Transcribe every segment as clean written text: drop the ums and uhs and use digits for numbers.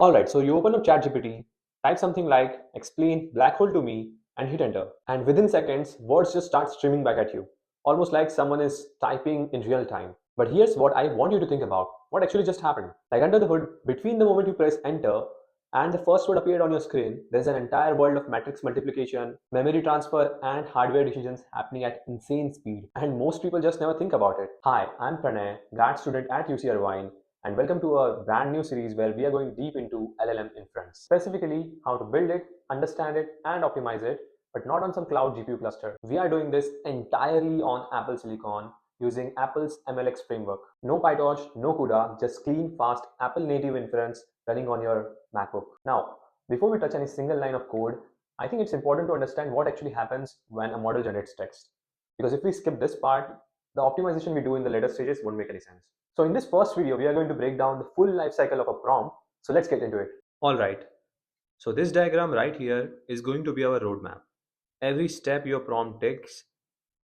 Alright, so you open up ChatGPT, type something like explain black hole to me, and hit enter. And within seconds, words just start streaming back at you, almost like someone is typing in real time. But here's what I want you to think about what actually just happened. Like under the hood, between the moment you press enter and the first word appeared on your screen, there's an entire world of matrix multiplication, memory transfer, and hardware decisions happening at insane speed. And most people just never think about it. Hi, I'm Pranay, grad student at UC Irvine, and welcome to a brand new series where we are going deep into LLM Inference. Specifically, how to build it, understand it, and optimize it, but not on some cloud GPU cluster. We are doing this entirely on Apple Silicon using Apple's MLX framework. No PyTorch, no CUDA, just clean, fast Apple native inference running on your MacBook. Now, before we touch any single line of code, I think it's important to understand what actually happens when a model generates text. Because if we skip this part, the optimization we do in the later stages won't make any sense. So in this first video, we are going to break down the full life cycle of a prompt. So let's get into it. All right. So this diagram right here is going to be our roadmap. Every step your prompt takes,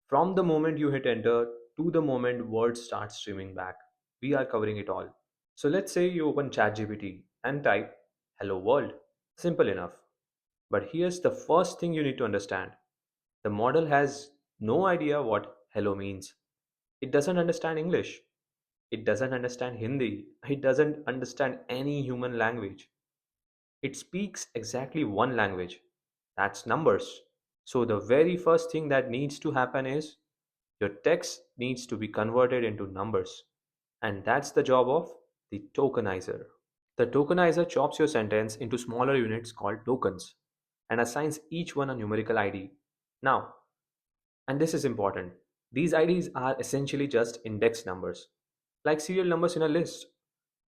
from the moment you hit enter to the moment words start streaming back, we are covering it all. So let's say you open ChatGPT and type hello world. Simple enough. But here's the first thing you need to understand. The model has no idea what hello means. It doesn't understand English. It doesn't understand Hindi. It doesn't understand any human language. It speaks exactly one language, that's numbers. So, the very first thing that needs to happen is your text needs to be converted into numbers. And that's the job of the tokenizer. The tokenizer chops your sentence into smaller units called tokens and assigns each one a numerical ID. Now, and this is important, these IDs are essentially just index numbers, like serial numbers in a list.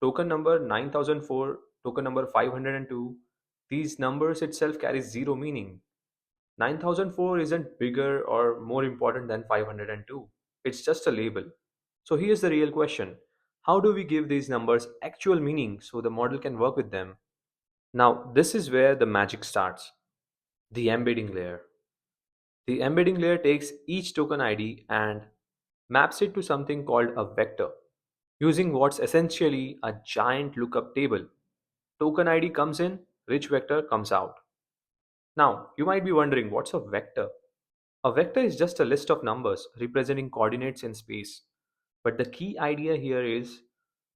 Token number 9004, token number 502, these numbers itself carry zero meaning. 9004 isn't bigger or more important than 502. It's just a label. So here's the real question. How do we give these numbers actual meaning so the model can work with them? Now, this is where the magic starts. The embedding layer. The embedding layer takes each token ID and maps it to something called a vector, using what's essentially a giant lookup table. Token ID comes in, rich vector comes out. Now, you might be wondering what's a vector? A vector is just a list of numbers representing coordinates in space. But the key idea here is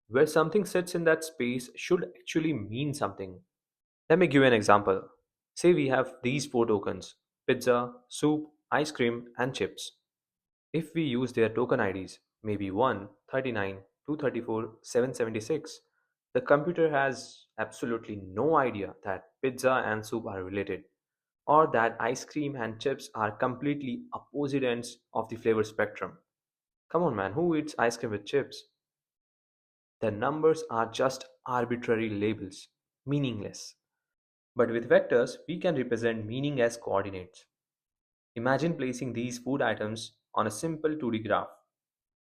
where something sits in that space should actually mean something. Let me give you an example. Say we have these four tokens: pizza, soup, ice cream, and chips. If we use their token IDs, maybe 1, 39, 234, 776, the computer has absolutely no idea that pizza and soup are related, or that ice cream and chips are completely opposite ends of the flavor spectrum. Come on, man, who eats ice cream with chips? The numbers are just arbitrary labels, meaningless. But with vectors, we can represent meaning as coordinates. Imagine placing these food items on a simple 2D graph.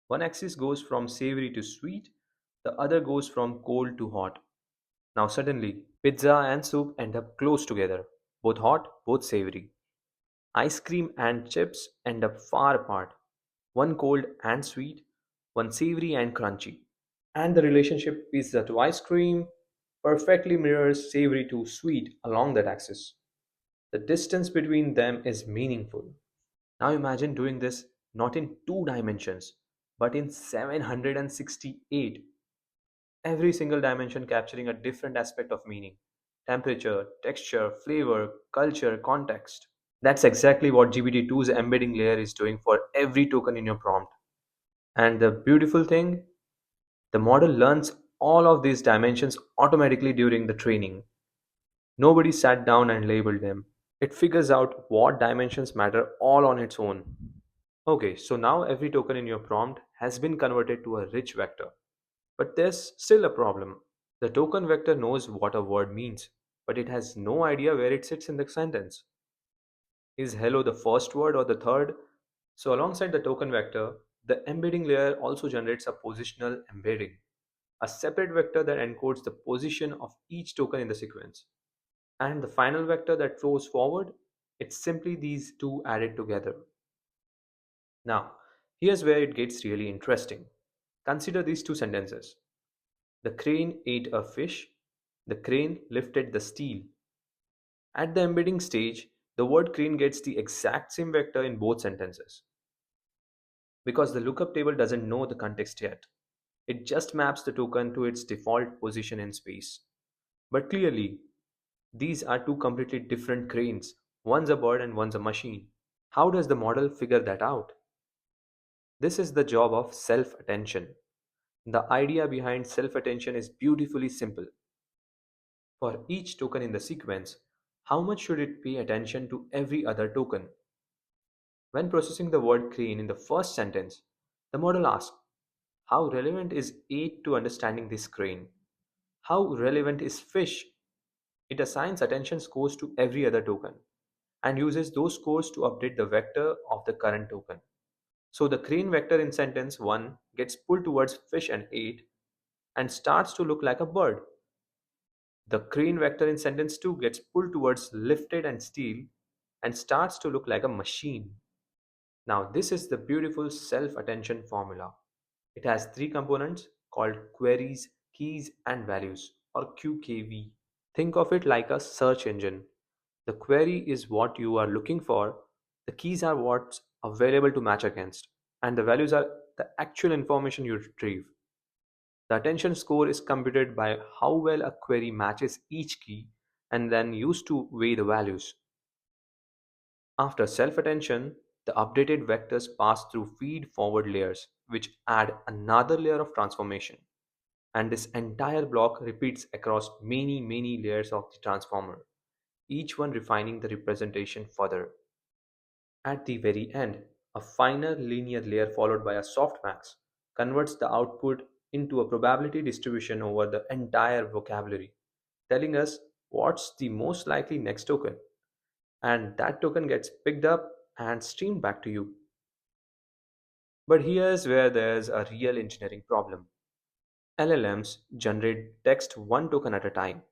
One axis goes from savory to sweet, the other goes from cold to hot. Now, suddenly, pizza and soup end up close together, both hot, both savory. Ice cream and chips end up far apart, one cold and sweet, one savory and crunchy. And the relationship pizza to ice cream perfectly mirrors savory to sweet along that axis. The distance between them is meaningful. Now imagine doing this not in two dimensions, but in 768. Every single dimension capturing a different aspect of meaning: temperature, texture, flavor, culture, context. That's exactly what GPT-2's embedding layer is doing for every token in your prompt. And the beautiful thing, the model learns all of these dimensions automatically during the training. Nobody sat down and labeled them. It figures out what dimensions matter all on its own. Okay, so now every token in your prompt has been converted to a rich vector. But there's still a problem. The token vector knows what a word means, but it has no idea where it sits in the sentence. Is hello the first word or the third? So, alongside the token vector, the embedding layer also generates a positional embedding, a separate vector that encodes the position of each token in the sequence. And the final vector that flows forward, it's simply these two added together. Now, here's where it gets really interesting. Consider these two sentences. The crane ate a fish. The crane lifted the steel. At the embedding stage, the word crane gets the exact same vector in both sentences because the lookup table doesn't know the context yet. It just maps the token to its default position in space. But clearly, these are two completely different cranes. One's a bird and one's a machine. How does the model figure that out? This is the job of self attention. The idea behind self attention is beautifully simple. For each token in the sequence, how much should it pay attention to every other token? When processing the word crane in the first sentence, the model asks, how relevant is 8 to understanding this crane? How relevant is fish? It assigns attention scores to every other token and uses those scores to update the vector of the current token. So the crane vector in sentence 1 gets pulled towards fish and 8 and starts to look like a bird. The crane vector in sentence 2 gets pulled towards lifted and steel and starts to look like a machine. Now, this is the beautiful self attention formula. It has three components called queries, keys, and values, or QKV. Think of it like a search engine. The query is what you are looking for, the keys are what's available to match against, and the values are the actual information you retrieve. The attention score is computed by how well a query matches each key and then used to weigh the values. After self attention, the updated vectors pass through feed forward layers, which add another layer of transformation. And this entire block repeats across many layers of the transformer, each one refining the representation further. At the very end, a finer linear layer followed by a softmax converts the output into a probability distribution over the entire vocabulary, telling us what's the most likely next token. And that token gets picked up and streamed back to you. But here's where there's a real engineering problem. LLMs generate text one token at a time.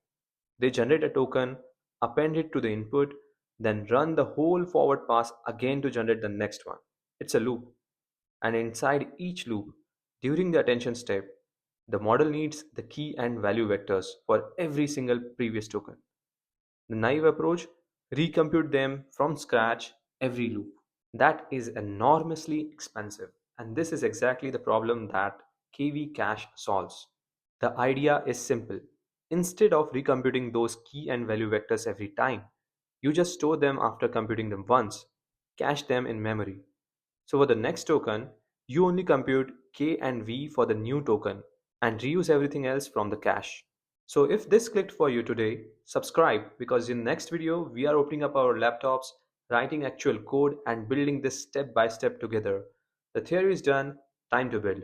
They generate a token, append it to the input, then run the whole forward pass again to generate the next one. It's a loop. And inside each loop, during the attention step, the model needs the key and value vectors for every single previous token. The naive approach, recompute them from scratch every loop. That is enormously expensive. And this is exactly the problem that KV cache solves. The idea is simple. Instead of recomputing those key and value vectors every time, you just store them after computing them once, cache them in memory. So for the next token, you only compute k and v for the new token and reuse everything else from the cache. So if this clicked for you today, subscribe because in next video we are opening up our laptops, writing actual code and building this step by step together. The theory is done, time to build.